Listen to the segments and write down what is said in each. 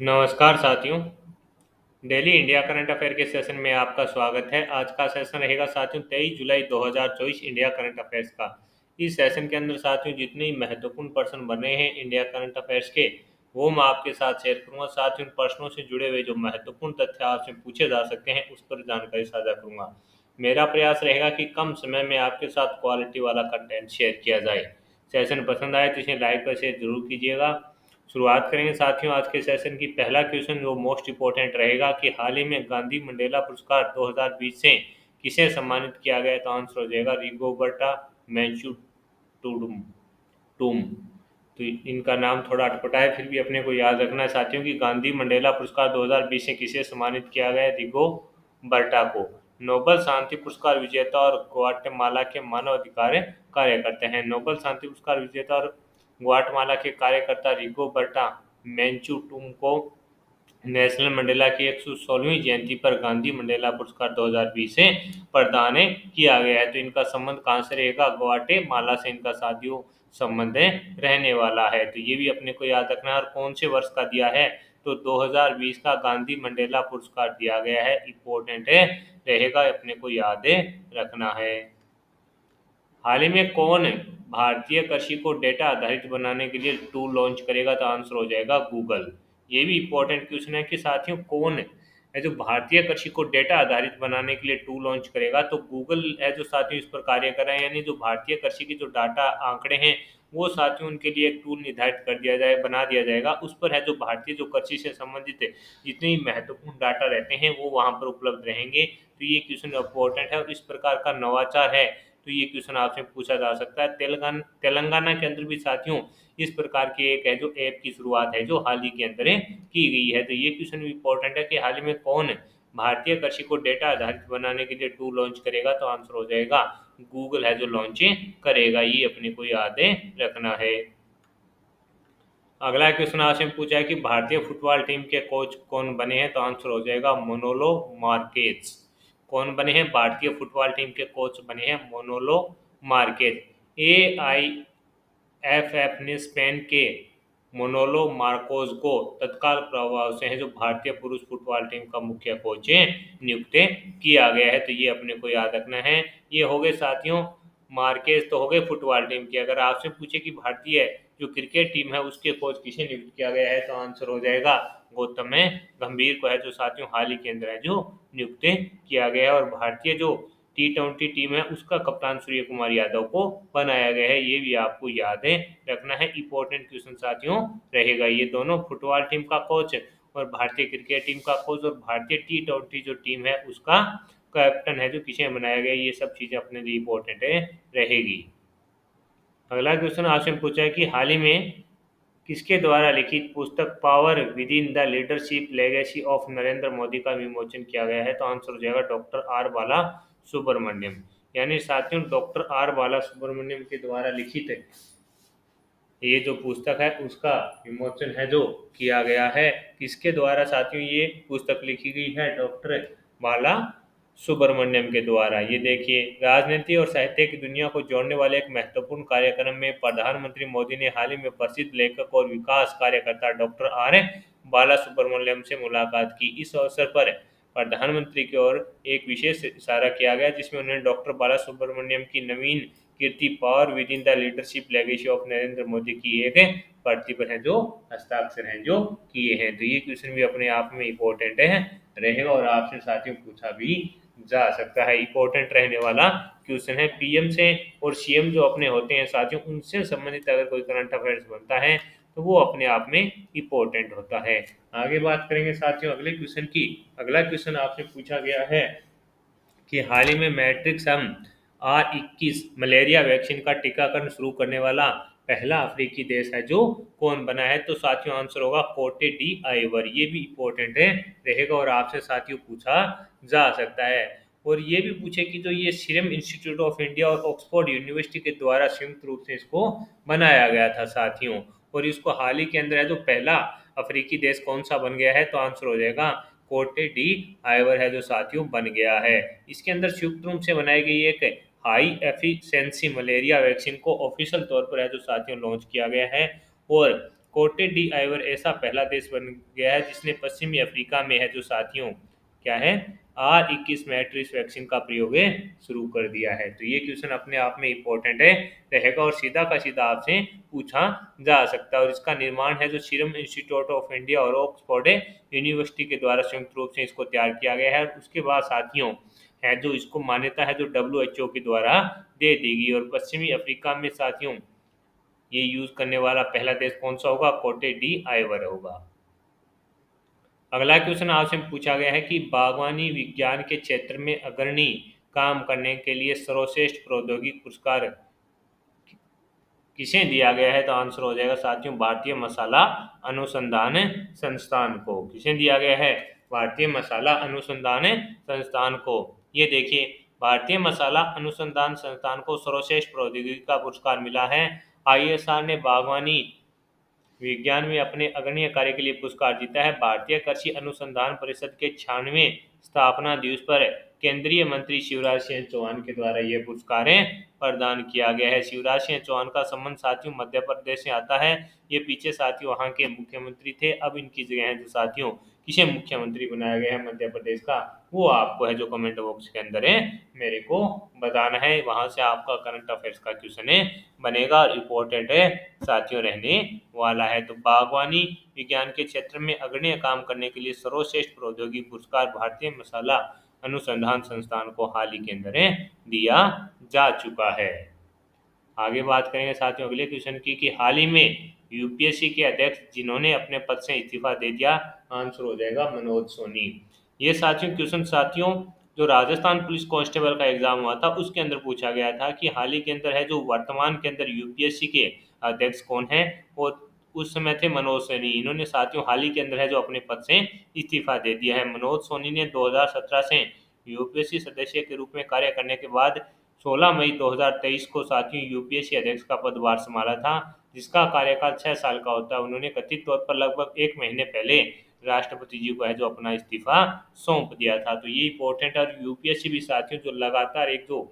नमस्कार साथियों। Daily India current affair के सेशन में आपका स्वागत है। आज का सेशन रहेगा साथियों 23 जुलाई 2024 इंडिया करंट अफेयर्स का। इस सेशन के अंदर साथियों जितने ही महत्वपूर्ण प्रश्न बने हैं इंडिया करंट अफेयर्स के, वो मैं आपके साथ शेयर करूंगा। साथ ही उन प्रश्नों से जुड़े हुए जो महत्वपूर्ण तथ्य आपसे पूछे जा सकते हैं उस पर जानकारी साझा करूंगा। मेरा प्रयास रहेगा कि कम समय में आपके साथ क्वालिटी वाला कंटेंट शेयर किया जाए। सेशन पसंद आए तो इसे लाइक और शेयर जरूर कीजिएगा। शुरुआत करेंगे साथियों आज के सेशन की। पहला क्वेश्चन जो मोस्ट इंपॉर्टेंट रहेगा कि हाल ही में गांधी मंडेला पुरस्कार 2020 से किसे सम्मानित किया गया, तो आंसर हो जाएगा रिगोबर्टा मेंचू टूडुम टूम। तो इनका नाम थोड़ा अटपटा है, फिर भी अपने को याद रखना है साथियों कि गांधी मंडेला पुरस्कार 2020 से किसे सम्मानित किया गया है, रिगो बर्टा को। नोबल शांति पुरस्कार विजेता और ग्वाटेमाला के मानव अधिकार कार्यकर्ता हैं। नोबल शांति पुरस्कार विजेता और ग्वाटेमाला के कार्यकर्ता रिगो बर्टा मेंचू टूम को नेल्सन मंडेला की 116वीं जयंती पर गांधी मंडेला पुरस्कार 2020 से प्रदान किया गया है। तो इनका संबंध कहाँ से रहेगा, ग्वाटेमाला से इनका साथियों संबंध रहने वाला है। तो ये भी अपने को याद रखना है। और कौन से वर्ष का दिया है, तो 2020 का गांधी मंडेला पुरस्कार दिया गया है। इम्पोर्टेंट है, रहेगा, अपने को याद रखना है। हाल ही में कौन भारतीय कृषि को डेटा आधारित बनाने के लिए टूल लॉन्च करेगा, तो आंसर हो जाएगा गूगल। ये भी इंपॉर्टेंट क्वेश्चन है कि साथियों कौन है जो भारतीय कृषि को डेटा आधारित बनाने के लिए टूल लॉन्च करेगा, तो गूगल है जो साथियों इस पर कार्य कर रहे हैं। यानी जो भारतीय कृषि की जो डाटा आंकड़े हैं वो साथियों उनके लिए एक टूल निर्धारित कर दिया जाए, बना दिया जाएगा। उस पर है जो भारतीय जो कृषि से संबंधित जितने भी महत्वपूर्ण डाटा रहते हैं वो वहां पर उपलब्ध रहेंगे। तो ये क्वेश्चन इंपॉर्टेंट है और इस प्रकार का नवाचार है। तो ये क्वेश्चन आपसे पूछा जा सकता है। तेलंगाना के अंदर भी साथियों इस प्रकार के एक है जो ऐप की शुरुआत है जो हाल ही के अंदर की गई है। तो ये क्वेश्चन भी इंपॉर्टेंट है कि हाल ही में कौन भारतीय कृषि को डेटा आधारित बनाने के लिए टूल लॉन्च करेगा, तो आंसर हो जाएगा गूगल है जो लॉन्च करेगा। ये अपने को याद रखना है। अगला क्वेश्चन आपसे पूछा है कि भारतीय फुटबॉल टीम के कोच कौन बने हैं, तो आंसर हो जाएगा मोनोलो मार्केज। कौन बने हैं, भारतीय फुटबॉल टीम के कोच बने हैं मोनोलो मार्केज। एआईएफएफ ने स्पेन के मोनोलो मार्कोज को तत्काल प्रभाव से है जो भारतीय पुरुष फुटबॉल टीम का मुख्य कोच नियुक्त किया गया है। तो ये अपने को याद रखना है। ये हो गए साथियों मार्केज, तो हो गए फुटबॉल टीम की। अगर आपसे पूछे कि भारतीय जो क्रिकेट टीम है उसके कोच किसे नियुक्त किया गया है, तो आंसर हो जाएगा गौतम गंभीर को है जो साथियों हाल ही के अंदर है जो नियुक्त किया गया है। और भारतीय जो T20 टीम है उसका कप्तान सूर्य कुमार यादव को बनाया गया है। ये भी आपको याद रखना है। इंपॉर्टेंट क्वेश्चन साथियों रहेगा। ये दोनों फुटबॉल टीम का कोच और भारतीय क्रिकेट टीम का कोच और भारतीय T20 जो टीम है उसका कैप्टन है जो किसे बनाया गया, ये सब चीजें अपने लिए इंपॉर्टेंट रहेगी। अगला क्वेश्चन आपसे पूछा है कि हाल ही में किसके द्वारा लिखित पुस्तक power within the leadership legacy of Narendra Modi का विमोचन किया गया है, तो आंसर हो जाएगा डॉक्टर आर बाला सुब्रमण्यम। यानी साथियों डॉक्टर आर बाला सुब्रमण्यम के द्वारा लिखित ये जो पुस्तक है उसका विमोचन है जो किया गया है। किसके द्वारा साथियों ये पुस्तक लिखी गई है, डॉक्टर बाला सुब्रमण्यम के द्वारा। ये देखिए राजनीति और साहित्य की दुनिया को जोड़ने वाले एक महत्वपूर्ण कार्यक्रम में प्रधानमंत्री मोदी ने हाल ही में प्रसिद्ध लेखक और विकास कार्यकर्ता डॉक्टर आर बाला सुब्रमण्यम से मुलाकात की। इस अवसर पर प्रधानमंत्री की ओर एक विशेष इशारा किया गया जिसमें उन्होंने डॉक्टर बाला सुब्रमण्यम की नवीन कीर्ति power within the leadership legacy of Narendra Modi की एक प्रति पर है जो हस्ताक्षर हैं जो किए हैं। तो ये क्वेश्चन भी अपने आप में इम्पोर्टेंट है रहेगा और आपसे साथियों पूछा भी जा सकता है। इम्पोर्टेंट रहने वाला क्वेश्चन है। पीएम से और सीएम जो अपने होते हैं साथियों उनसे संबंधित अगर कोई करंट अफेयर्स बनता है तो वो अपने आप में इम्पोर्टेंट होता है। आगे बात करेंगे साथियों अगले क्वेश्चन की। अगला क्वेश्चन आपसे पूछा गया है कि हाल ही में मैट्रिक्स हम R21 मलेरिया वैक्सीन का टीकाकरण शुरू करने वाला पहला अफ्रीकी देश है जो कौन बना है, तो साथियों आंसर होगा कोटे डी आइवर। ये भी इंपॉर्टेंट है रहेगा और आपसे साथियों पूछा जा सकता है। और ये भी पूछे कि जो ये सीरम इंस्टीट्यूट ऑफ इंडिया और ऑक्सफोर्ड यूनिवर्सिटी के द्वारा संयुक्त रूप से इसको बनाया गया था साथियों। और इसको हाल ही के अंदर है जो पहला अफ्रीकी देश कौन सा बन गया है, तो आंसर हो जाएगा कोटे डी आइवर है जो साथियों बन गया है। इसके अंदर संयुक्त रूप से बनाई गई एक हाई एफिशिएंसी मलेरिया वैक्सीन को ऑफिशियल तौर पर है जो साथियों लॉन्च किया गया है। और कोटे डी आइवर ऐसा पहला देश बन गया है जिसने पश्चिमी अफ्रीका में है जो साथियों क्या है R21 मैट्रिक्स वैक्सीन का प्रयोग है शुरू कर दिया है। तो ये क्वेश्चन अपने आप में इम्पोर्टेंट है रहेगा और सीधा का सीधा आपसे पूछा जा सकता है। और इसका निर्माण है जो सीरम इंस्टीट्यूट ऑफ इंडिया और ऑक्सफोर्ड यूनिवर्सिटी के द्वारा संयुक्त रूप से इसको तैयार किया गया है। उसके बाद साथियों है जो इसको मान्यता है जो WHO के द्वारा दे देगी। और पश्चिमी अफ्रीका में साथियों ये यूज करने वाला पहला देश कौन सा होगा? कोटे डी आइवर होगा। अगला क्वेश्चन आपसे पूछा गया है कि बागवानी विज्ञान के क्षेत्र में अग्रणी काम करने के लिए सर्वश्रेष्ठ प्रौद्योगिकी पुरस्कार किसे दिया गया है? तो आंसर हो जाएगा साथियों भारतीय मसाला अनुसंधान संस्थान को। किसे दिया गया है? भारतीय मसाला अनुसंधान संस्थान को। ये देखिए भारतीय मसाला अनुसंधान संस्थान को सर्वश्रेष्ठ प्रौद्योगिकी का पुरस्कार मिला है। ISR ने बागवानी विज्ञान में अपने अग्रणीय कार्य के लिए पुरस्कार जीता है। भारतीय कृषि अनुसंधान परिषद के 96वें स्थापना दिवस पर केंद्रीय मंत्री शिवराज सिंह चौहान के द्वारा यह पुरस्कार प्रदान किया गया है। शिवराज सिंह चौहान का संबंध साथियों मध्य प्रदेश से आता है। ये पीछे साथियों वहाँ के मुख्यमंत्री थे, अब इनकी जगह है जो साथियों किसे मुख्यमंत्री बनाया गया है मध्य प्रदेश का, वो आपको है जो कमेंट बॉक्स के अंदर है मेरे को बताना है। वहां से आपका करंट अफेयर्स का क्वेश्चन बनेगा और इम्पोर्टेंट है साथियों रहने वाला है। तो बागवानी विज्ञान के क्षेत्र में अग्रणीय काम करने के लिए सर्वश्रेष्ठ प्रौद्योगिकी पुरस्कार भारतीय मसाला अनुसंधान संस्थान को हाल ही के अंदर दिया जा चुका है। आगे बात करेंगे साथियों अगले क्वेश्चन की कि हाल ही में यूपीएससी के अध्यक्ष जिन्होंने अपने पद से इस्तीफा दे दिया, आंसर हो जाएगा मनोज सोनी। ये साथियों क्वेश्चन साथियों जो राजस्थान पुलिस कांस्टेबल का एग्जाम हुआ था उसके अंदर पूछा गया था कि हाल ही के अंदर है जो वर्तमान के अंदर यूपीएससी के अध्यक्ष कौन है, और उस समय थे मनोज सोनी। इन्होंने साथियों हाल ही के अंदर है जो अपने पद से इस्तीफा दे दिया है। मनोज सोनी ने 2017 से यूपीएससी सदस्य के रूप में कार्य करने के बाद 16 मई 2023 को साथियों यूपीएससी अध्यक्ष का पदभार संभाला था, जिसका कार्यकाल 6 साल का होता है। उन्होंने कथित तौर पर लगभग 1 महीने पहले राष्ट्रपति जी को है जो अपना इस्तीफा सौंप दिया था। तो ये इंपॉर्टेंट और यूपीएससी भी साथियों जो लगातार एक जो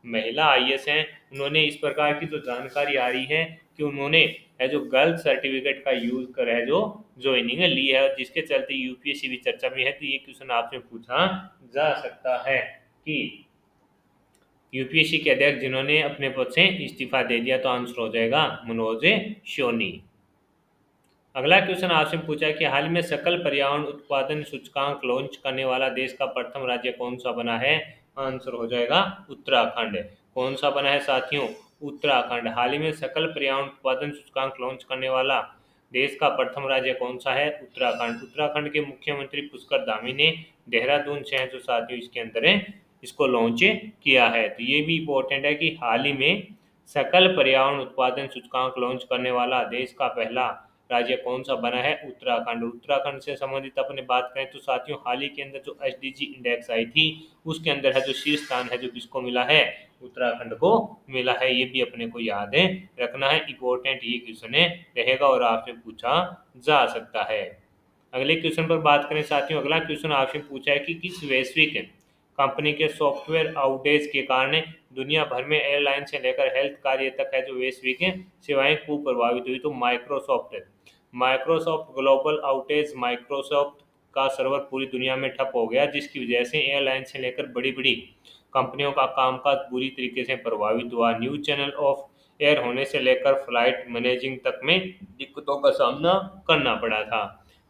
महिला आईएएस हैं उन्होंने इस प्रकार की जो जानकारी आ रही है कि उन्होंने है जो गर्ल्स सर्टिफिकेट का यूज कर है जो ज्वाइनिंग ली है, जिसके चलते यूपीएससी भी चर्चा में है। तो ये क्वेश्चन आपसे पूछा जा सकता है कि यूपीएससी के अध्यक्ष जिन्होंने अपने पद से इस्तीफा दे दिया, तो आंसर हो जाएगा मनोज सोनी। अगला क्वेश्चन आपसे पूछा कि हाल में सकल पर्यावरण उत्पादन सूचकांक लॉन्च करने वाला देश का प्रथम राज्य कौन सा बना है? आंसर हो जाएगा उत्तराखंड। कौन सा बना है साथियों? उत्तराखंड। हाल ही में सकल पर्यावरण उत्पादन सूचकांक लॉन्च करने वाला देश का प्रथम राज्य कौन सा है? उत्तराखंड। उत्तराखंड के मुख्यमंत्री पुष्कर धामी ने देहरादून से है जो साथियों इसके अंदर है इसको लॉन्च किया है। तो ये भी इम्पोर्टेंट है कि हाल ही में सकल पर्यावरण उत्पादन सूचकांक लॉन्च करने वाला देश का पहला राज्य कौन सा बना है? उत्तराखंड। उत्तराखंड से संबंधित अपने बात करें तो साथियों हाल ही के अंदर जो एसडीजी इंडेक्स आई थी उसके अंदर है जो शीर्ष स्थान है जो किसको मिला है? उत्तराखंड को मिला है। ये भी अपने को याद है रखना है, इंपॉर्टेंट ये क्वेश्चन रहेगा और आपसे पूछा जा सकता है। अगले क्वेश्चन पर बात करें साथियों अगला क्वेश्चन आपसे पूछा है कि किस वैश्विक कंपनी के सॉफ्टवेयर आउटेज के कारण दुनिया भर में एयरलाइन से लेकर हेल्थ कार्य तक है जो वैश्विक सेवाएं खूब प्रभावित हुई? तो Microsoft. Microsoft global outage, Microsoft का सर्वर पूरी दुनिया में ठप हो गया जिसकी वजह से एयरलाइन से लेकर बड़ी बड़ी कंपनियों का कामकाज बुरी तरीके से प्रभावित हुआ। न्यूज चैनल ऑफ एयर होने से लेकर फ्लाइट मैनेजिंग तक में दिक्कतों का सामना करना पड़ा था।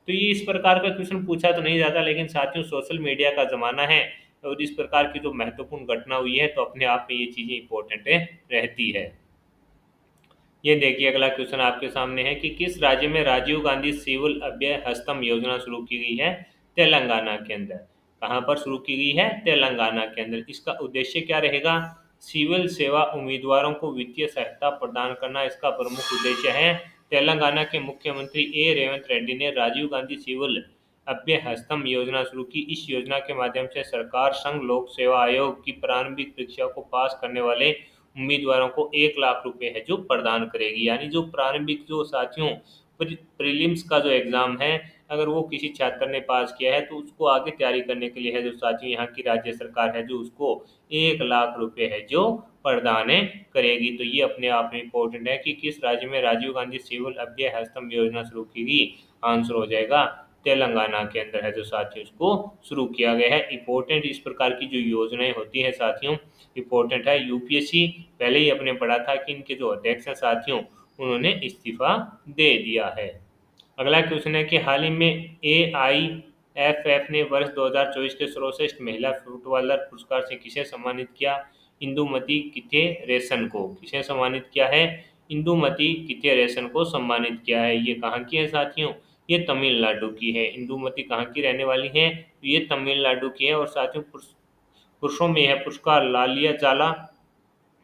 तो ये इस प्रकार का क्वेश्चन पूछा तो नहीं जाता, लेकिन साथियों सोशल मीडिया का ज़माना है और इस प्रकार की जो महत्वपूर्ण घटना हुई है तो अपने आप में ये चीज़ें इंपॉर्टेंट रहती है। ये देखिए अगला क्वेश्चन आपके सामने है कि किस राज्य में राजीव गांधी सिविल अभ्यहस्तम योजना शुरू की गई है? तेलंगाना के अंदर। कहाँ पर शुरू की गई है? तेलंगाना के अंदर। इसका उद्देश्य क्या रहेगा? सिविल सेवा उम्मीदवारों को वित्तीय सहायता प्रदान करना इसका प्रमुख उद्देश्य है। तेलंगाना के मुख्यमंत्री रेवंत रेड्डी ने राजीव गांधी सिविल अभ्यहस्तम योजना शुरू की। इस योजना के माध्यम से सरकार संघ लोक सेवा आयोग की प्रारंभिक परीक्षा को पास करने वाले उम्मीदवारों को 1 लाख रुपए है जो प्रदान करेगी। यानी जो प्रारंभिक जो साथियों प्रीलिम्स का जो एग्जाम है अगर वो किसी छात्र ने पास किया है तो उसको आगे तैयारी करने के लिए है जो साथियों यहाँ की राज्य सरकार है जो उसको 1 लाख रुपए है जो प्रदान करेगी। तो ये अपने आप में इम्पोर्टेंट है कि किस राज्य में राजीव गांधी सिविल अभ्यय हस्तम योजना शुरू की गई। आंसर हो जाएगा तेलंगाना के अंदर है जो साथियों इसको शुरू किया गया है। इम्पोर्टेंट इस प्रकार की जो योजनाएं होती है साथियों इम्पोर्टेंट है। यूपीएससी पहले ही अपने पढ़ा था कि इनके जो अध्यक्ष हैं साथियों उन्होंने इस्तीफा दे दिया है। अगला क्वेश्चन है कि हाल ही में एआईएफएफ ने वर्ष 2024 के सर्वश्रेष्ठ महिला फुटबॉलर पुरस्कार से किसे सम्मानित किया। इंदुमती किथेरेसन को किसे सम्मानित किया है। इंदुमती किथेरेसन को सम्मानित किया है। ये कहाँ की है साथियों ये तमिलनाडु की है। इंदुमती कहाँ की रहने वाली है तो ये तमिलनाडु की है। और साथियों पुरुषों में यह पुरस्कार लालिया जाला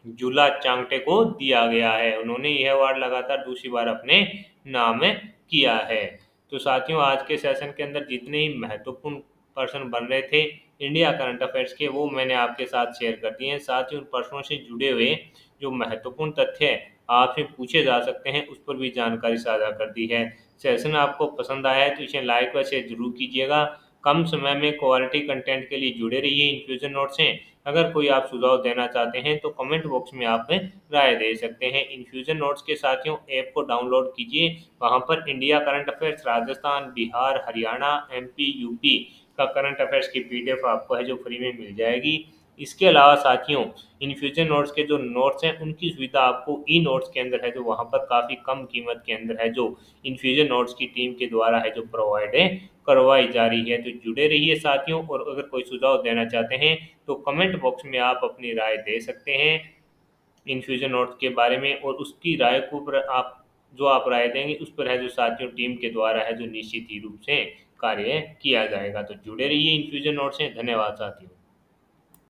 जूला चांगटे को दिया गया है। उन्होंने यह अवार्ड लगातार दूसरी बार अपने नाम किया है। तो साथियों आज के सेशन के अंदर जितने ही महत्वपूर्ण प्रश्न बन रहे थे इंडिया करंट अफेयर्स के वो मैंने आपके साथ शेयर कर दिए हैं। साथ ही उन प्रश्नों से जुड़े हुए जो महत्वपूर्ण तथ्य आपसे पूछे जा सकते हैं उस पर भी जानकारी साझा कर दी है। सेशन आपको पसंद आया है तो इसे लाइक व शेयर जरूर कीजिएगा। कम समय में क्वालिटी कंटेंट के लिए जुड़े रहिए इन्फ्यूजन नोट से। अगर कोई आप सुझाव देना चाहते हैं तो कमेंट बॉक्स में आप राय दे सकते हैं। इन्फ्यूजन नोट्स के साथियों ऐप को डाउनलोड कीजिए। वहां पर India current affairs Rajasthan Bihar Haryana MP UP का करंट अफेयर्स की पीडीएफ आपको है जो फ्री में मिल जाएगी। इसके अलावा साथियों इन्फ्यूजन नोट्स के जो नोट्स हैं उनकी सुविधा आपको ई नोट्स के अंदर है जो वहां पर काफ़ी कम कीमत के अंदर है जो इन्फ्यूजन नोट्स की टीम के द्वारा है जो प्रोवाइड करवाई जा रही है। तो जुड़े रहिए साथियों। और अगर कोई सुझाव देना चाहते हैं तो कमेंट बॉक्स में आप अपनी राय दे सकते हैं इन्फ्यूजन नोट्स के बारे में। और उसकी राय को पर आप जो आप राय देंगे उस पर है जो साथियों टीम के द्वारा है जो निश्चित ही रूप से कार्य किया जाएगा। तो जुड़े रहिए इन्फ्यूजन नोट्स से। धन्यवाद साथियों।